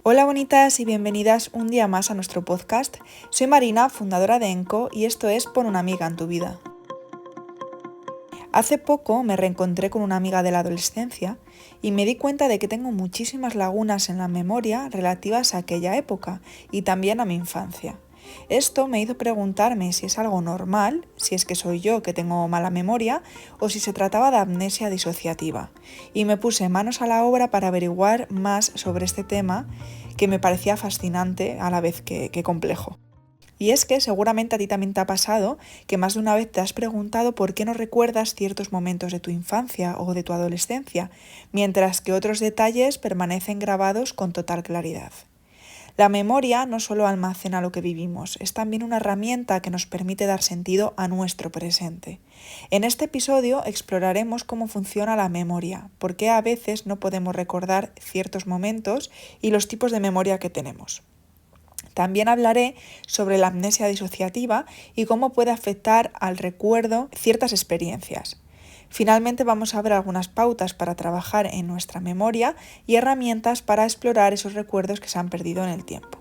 Hola bonitas y bienvenidas un día más a nuestro podcast. Soy Marina, fundadora de Enco, y esto es Pon una amiga en tu vida. Hace poco me reencontré con una amiga de la adolescencia y me di cuenta de que tengo muchísimas lagunas en la memoria relativas a aquella época y también a mi infancia. Esto me hizo preguntarme si es algo normal, si es que soy yo que tengo mala memoria o si se trataba de amnesia disociativa. Y me puse manos a la obra para averiguar más sobre este tema que me parecía fascinante a la vez que complejo. Y es que seguramente a ti también te ha pasado que más de una vez te has preguntado por qué no recuerdas ciertos momentos de tu infancia o de tu adolescencia, mientras que otros detalles permanecen grabados con total claridad. La memoria no solo almacena lo que vivimos, es también una herramienta que nos permite dar sentido a nuestro presente. En este episodio exploraremos cómo funciona la memoria, por qué a veces no podemos recordar ciertos momentos y los tipos de memoria que tenemos. También hablaré sobre la amnesia disociativa y cómo puede afectar al recuerdo ciertas experiencias. Finalmente vamos a ver algunas pautas para trabajar en nuestra memoria y herramientas para explorar esos recuerdos que se han perdido en el tiempo.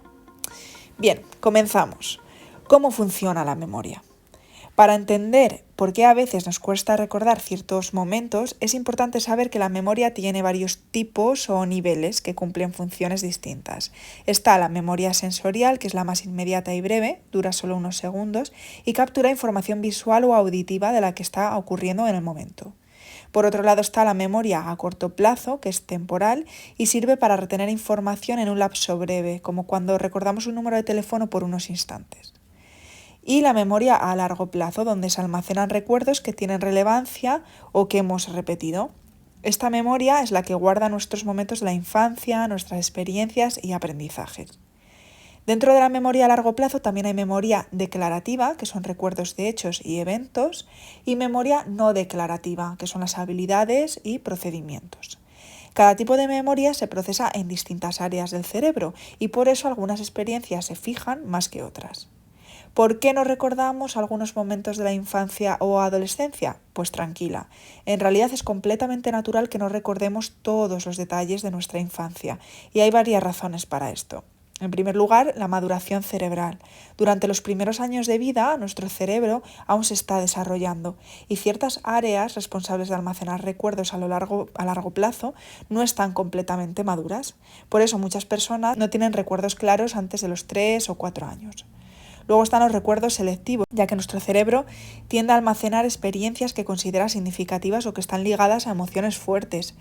Bien, comenzamos. ¿Cómo funciona la memoria? Para entender por qué a veces nos cuesta recordar ciertos momentos, es importante saber que la memoria tiene varios tipos o niveles que cumplen funciones distintas. Está la memoria sensorial, que es la más inmediata y breve, dura solo unos segundos, y captura información visual o auditiva de la que está ocurriendo en el momento. Por otro lado está la memoria a corto plazo, que es temporal, y sirve para retener información en un lapso breve, como cuando recordamos un número de teléfono por unos instantes. Y la memoria a largo plazo, donde se almacenan recuerdos que tienen relevancia o que hemos repetido. Esta memoria es la que guarda nuestros momentos de la infancia, nuestras experiencias y aprendizajes. Dentro de la memoria a largo plazo también hay memoria declarativa, que son recuerdos de hechos y eventos, y memoria no declarativa, que son las habilidades y procedimientos. Cada tipo de memoria se procesa en distintas áreas del cerebro y por eso algunas experiencias se fijan más que otras. ¿Por qué no recordamos algunos momentos de la infancia o adolescencia? Pues tranquila, en realidad es completamente natural que no recordemos todos los detalles de nuestra infancia y hay varias razones para esto. En primer lugar, la maduración cerebral. Durante los primeros años de vida, nuestro cerebro aún se está desarrollando y ciertas áreas responsables de almacenar recuerdos a largo plazo no están completamente maduras. Por eso muchas personas no tienen recuerdos claros antes de los 3 o 4 años. Luego están los recuerdos selectivos, ya que nuestro cerebro tiende a almacenar experiencias que considera significativas o que están ligadas a emociones fuertes.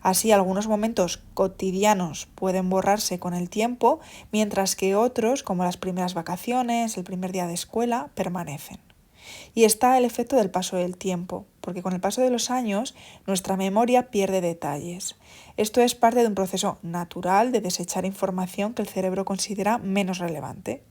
Así, algunos momentos cotidianos pueden borrarse con el tiempo, mientras que otros, como las primeras vacaciones, el primer día de escuela, permanecen. Y está el efecto del paso del tiempo, porque con el paso de los años nuestra memoria pierde detalles. Esto es parte de un proceso natural de desechar información que el cerebro considera menos relevante.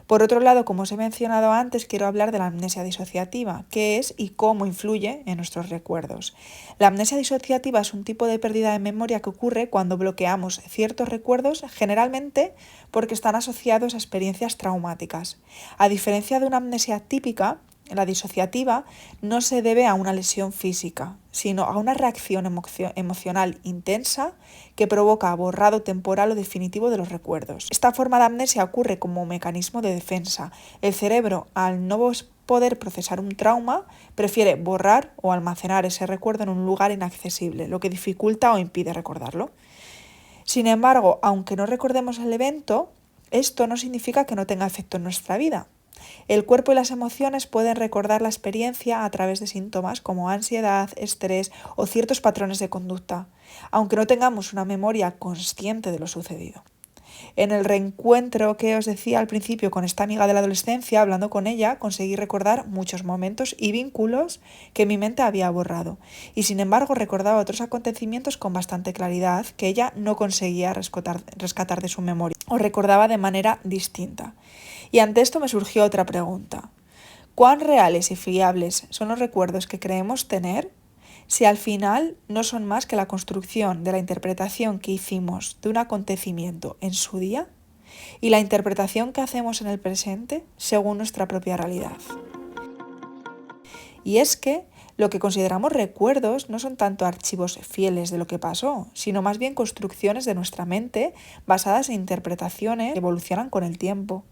Por otro lado, como os he mencionado antes, quiero hablar de la amnesia disociativa, qué es y cómo influye en nuestros recuerdos. La amnesia disociativa es un tipo de pérdida de memoria que ocurre cuando bloqueamos ciertos recuerdos, generalmente porque están asociados a experiencias traumáticas. A diferencia de una amnesia típica, la disociativa no se debe a una lesión física, sino a una reacción emocional intensa que provoca borrado temporal o definitivo de los recuerdos. Esta forma de amnesia ocurre como mecanismo de defensa. El cerebro, al no poder procesar un trauma, prefiere borrar o almacenar ese recuerdo en un lugar inaccesible, lo que dificulta o impide recordarlo. Sin embargo, aunque no recordemos el evento, esto no significa que no tenga efecto en nuestra vida. El cuerpo y las emociones pueden recordar la experiencia a través de síntomas como ansiedad, estrés o ciertos patrones de conducta, aunque no tengamos una memoria consciente de lo sucedido. En el reencuentro que os decía al principio con esta amiga de la adolescencia, hablando con ella, conseguí recordar muchos momentos y vínculos que mi mente había borrado. Y sin embargo recordaba otros acontecimientos con bastante claridad que ella no conseguía rescatar de su memoria o recordaba de manera distinta. Y ante esto me surgió otra pregunta. ¿Cuán reales y fiables son los recuerdos que creemos tener si al final no son más que la construcción de la interpretación que hicimos de un acontecimiento en su día y la interpretación que hacemos en el presente según nuestra propia realidad? Y es que Lo que consideramos recuerdos no son tanto archivos fieles de lo que pasó, sino más bien construcciones de nuestra mente basadas en interpretaciones que evolucionan con el tiempo.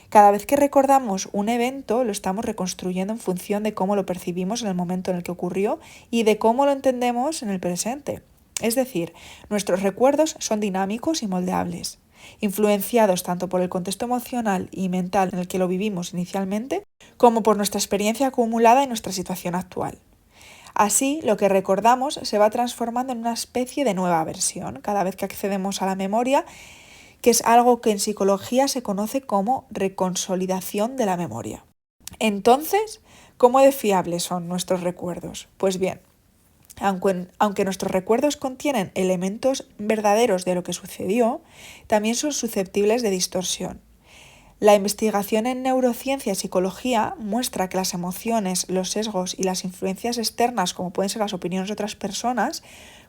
Cada vez que recordamos un evento, lo estamos reconstruyendo en función de cómo lo percibimos en el momento en el que ocurrió y de cómo lo entendemos en el presente. Es decir, nuestros recuerdos son dinámicos y moldeables, influenciados tanto por el contexto emocional y mental en el que lo vivimos inicialmente, como por nuestra experiencia acumulada y nuestra situación actual. Así, lo que recordamos se va transformando en una especie de nueva versión cada vez que accedemos a la memoria, que es algo que en psicología se conoce como reconsolidación de la memoria. Entonces, ¿cómo de fiables son nuestros recuerdos? Pues bien, aunque nuestros recuerdos contienen elementos verdaderos de lo que sucedió, también son susceptibles de distorsión. La investigación en neurociencia y psicología muestra que las emociones, los sesgos y las influencias externas, como pueden ser las opiniones de otras personas,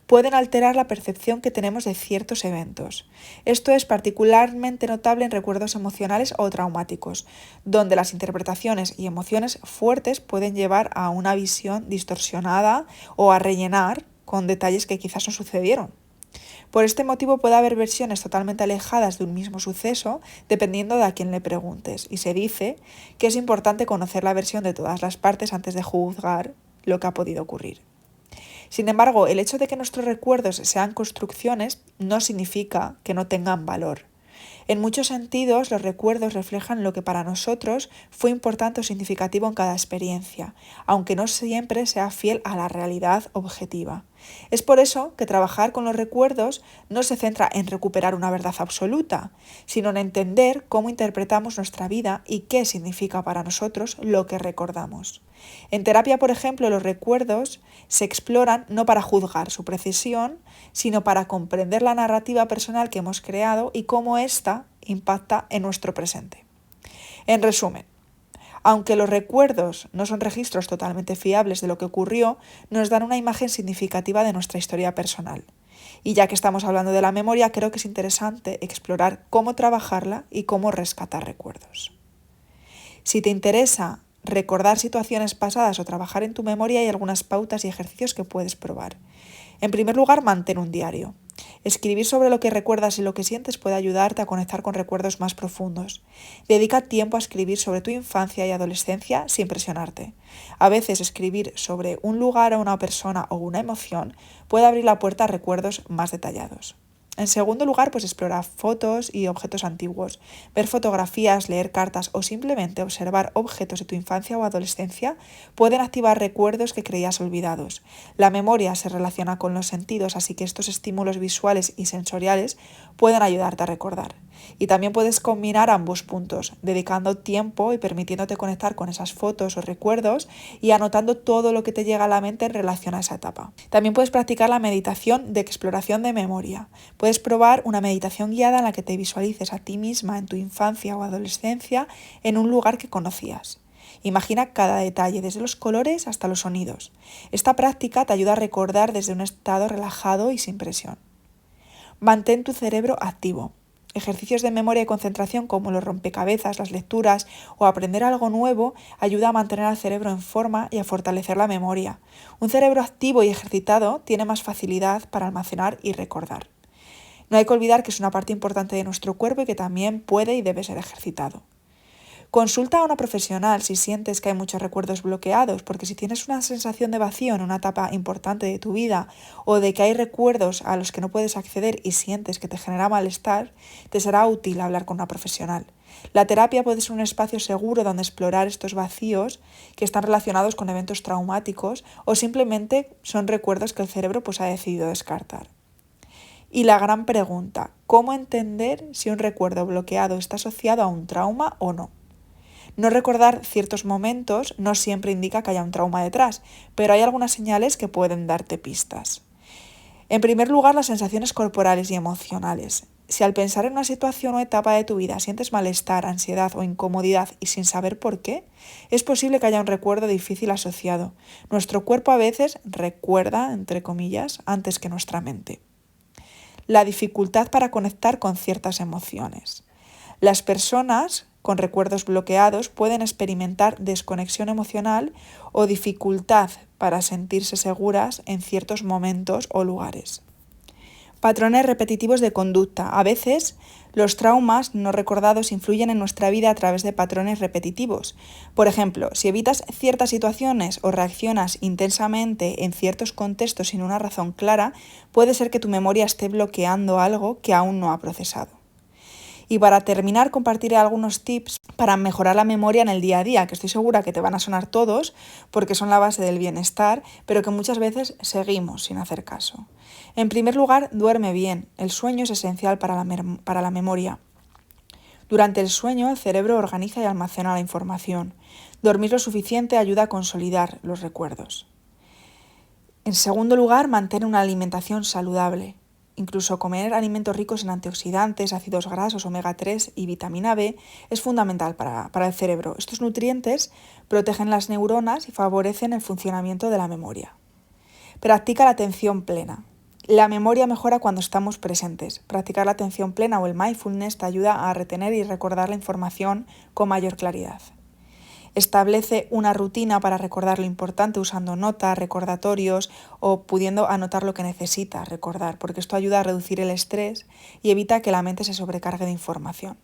pueden alterar la percepción que tenemos de ciertos eventos. Esto es particularmente notable en recuerdos emocionales o traumáticos, donde las interpretaciones y emociones fuertes pueden llevar a una visión distorsionada o a rellenar con detalles que quizás no sucedieron. Por este motivo puede haber versiones totalmente alejadas de un mismo suceso dependiendo de a quién le preguntes, y se dice que es importante conocer la versión de todas las partes antes de juzgar lo que ha podido ocurrir. Sin embargo, el hecho de que nuestros recuerdos sean construcciones no significa que no tengan valor. En muchos sentidos, los recuerdos reflejan lo que para nosotros fue importante o significativo en cada experiencia, aunque no siempre sea fiel a la realidad objetiva. Es por eso que trabajar con los recuerdos no se centra en recuperar una verdad absoluta, sino en entender cómo interpretamos nuestra vida y qué significa para nosotros lo que recordamos. En terapia, por ejemplo, los recuerdos se exploran no para juzgar su precisión, sino para comprender la narrativa personal que hemos creado y cómo ésta impacta en nuestro presente. En resumen, aunque los recuerdos no son registros totalmente fiables de lo que ocurrió, nos dan una imagen significativa de nuestra historia personal. Y ya que estamos hablando de la memoria, creo que es interesante explorar cómo trabajarla y cómo rescatar recuerdos. Si te interesa recordar situaciones pasadas o trabajar en tu memoria, hay algunas pautas y ejercicios que puedes probar. En primer lugar, mantén un diario. Escribir sobre lo que recuerdas y lo que sientes puede ayudarte a conectar con recuerdos más profundos. Dedica tiempo a escribir sobre tu infancia y adolescencia sin presionarte. A veces escribir sobre un lugar o una persona o una emoción puede abrir la puerta a recuerdos más detallados. En segundo lugar, pues explora fotos y objetos antiguos. Ver fotografías, leer cartas o simplemente observar objetos de tu infancia o adolescencia pueden activar recuerdos que creías olvidados. La memoria se relaciona con los sentidos, así que estos estímulos visuales y sensoriales pueden ayudarte a recordar. Y también puedes combinar ambos puntos, dedicando tiempo y permitiéndote conectar con esas fotos o recuerdos y anotando todo lo que te llega a la mente en relación a esa etapa. También puedes practicar la meditación de exploración de memoria. Puedes probar una meditación guiada en la que te visualices a ti misma en tu infancia o adolescencia en un lugar que conocías. Imagina cada detalle, desde los colores hasta los sonidos. Esta práctica te ayuda a recordar desde un estado relajado y sin presión. Mantén tu cerebro activo. Ejercicios de memoria y concentración como los rompecabezas, las lecturas o aprender algo nuevo ayuda a mantener al cerebro en forma y a fortalecer la memoria. Un cerebro activo y ejercitado tiene más facilidad para almacenar y recordar. No hay que olvidar que es una parte importante de nuestro cuerpo y que también puede y debe ser ejercitado. Consulta a una profesional si sientes que hay muchos recuerdos bloqueados, porque si tienes una sensación de vacío en una etapa importante de tu vida o de que hay recuerdos a los que no puedes acceder y sientes que te genera malestar, te será útil hablar con una profesional. La terapia puede ser un espacio seguro donde explorar estos vacíos que están relacionados con eventos traumáticos o simplemente son recuerdos que el cerebro ha decidido descartar. Y la gran pregunta, ¿cómo entender si un recuerdo bloqueado está asociado a un trauma o no? No recordar ciertos momentos no siempre indica que haya un trauma detrás, pero hay algunas señales que pueden darte pistas. En primer lugar, las sensaciones corporales y emocionales. Si al pensar en una situación o etapa de tu vida sientes malestar, ansiedad o incomodidad y sin saber por qué, es posible que haya un recuerdo difícil asociado. Nuestro cuerpo a veces recuerda, entre comillas, antes que nuestra mente. La dificultad para conectar con ciertas emociones. Las personas con recuerdos bloqueados pueden experimentar desconexión emocional o dificultad para sentirse seguras en ciertos momentos o lugares. Patrones repetitivos de conducta. A veces, los traumas no recordados influyen en nuestra vida a través de patrones repetitivos. Por ejemplo, si evitas ciertas situaciones o reaccionas intensamente en ciertos contextos sin una razón clara, puede ser que tu memoria esté bloqueando algo que aún no ha procesado. Y para terminar, compartiré algunos tips para mejorar la memoria en el día a día, que estoy segura que te van a sonar todos porque son la base del bienestar, pero que muchas veces seguimos sin hacer caso. En primer lugar, duerme bien. El sueño es esencial para la memoria. Durante el sueño, el cerebro organiza y almacena la información. Dormir lo suficiente ayuda a consolidar los recuerdos. En segundo lugar, mantén una alimentación saludable. Incluso comer alimentos ricos en antioxidantes, ácidos grasos, omega 3 y vitamina B es fundamental para el cerebro. Estos nutrientes protegen las neuronas y favorecen el funcionamiento de la memoria. Practica la atención plena. La memoria mejora cuando estamos presentes. Practicar la atención plena o el mindfulness te ayuda a retener y recordar la información con mayor claridad. Establece una rutina para recordar lo importante usando notas, recordatorios o pudiendo anotar lo que necesitas recordar, porque esto ayuda a reducir el estrés y evita que la mente se sobrecargue de información.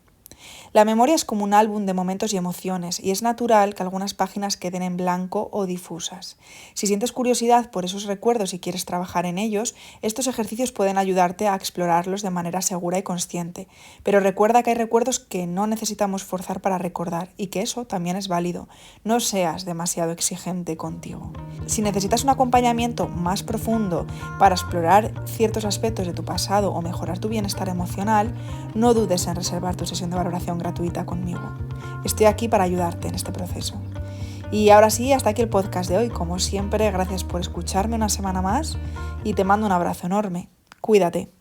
La memoria es como un álbum de momentos y emociones y es natural que algunas páginas queden en blanco o difusas. Si sientes curiosidad por esos recuerdos y quieres trabajar en ellos, estos ejercicios pueden ayudarte a explorarlos de manera segura y consciente. Pero recuerda que hay recuerdos que no necesitamos forzar para recordar y que eso también es válido. No seas demasiado exigente contigo. Si necesitas un acompañamiento más profundo para explorar ciertos aspectos de tu pasado o mejorar tu bienestar emocional, no dudes en reservar tu sesión de valoración gratuita conmigo. Estoy aquí para ayudarte en este proceso. Y ahora sí, hasta aquí el podcast de hoy. Como siempre, gracias por escucharme una semana más y te mando un abrazo enorme. Cuídate.